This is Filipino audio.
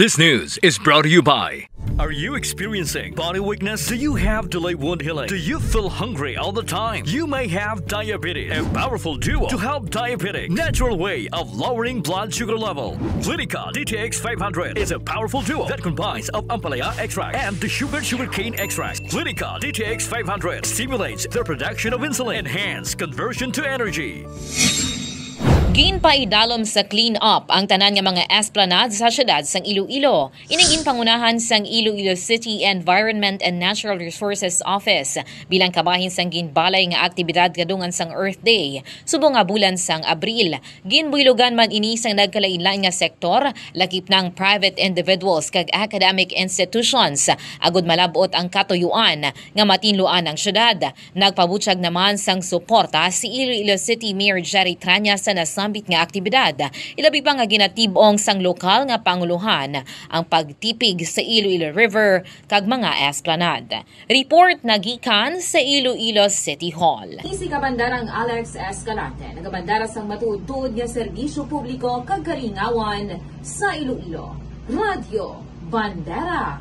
This news is brought to you by... Are you experiencing body weakness? Do you have delayed wound healing? Do you feel hungry all the time? You may have diabetes. A powerful duo to help diabetic. Natural way of lowering blood sugar level. Clinica DTX 500 is a powerful duo that combines of ampalaya extract and the sugarcane extract. Clinica DTX 500 stimulates the production of insulin, enhance conversion to energy. Ginpaidalum sa clean up ang tanan nga mga esplanade sa syudad sang Iloilo. Inigin pangunahan sang Iloilo City Environment and Natural Resources Office bilang kabahin sang ginbalay nga aktibidad kadungan sang Earth Day subong nga bulan sang Abril. Ginbuylogan man ini sang nagkalain-lain nga sektor, lakip ng private individuals kag academic institutions agud malabot ang katuyuan nga matinluan ang syudad. Nagpabutyag naman sang suporta si Iloilo City Mayor Jerry Tranya sa sambit nga aktibidad. Ilabi pa nga ginatibong sang lokal nga panguluhan ang pagtipig sa Iloilo River kag mga esplanade. Report nagikan sa Iloilo City Hall. Isi kabandarang Alex Escalante, nagabandara sang matuod-tuod nga serbisyo publiko kag kalingawan sa Iloilo. Radyo Bandera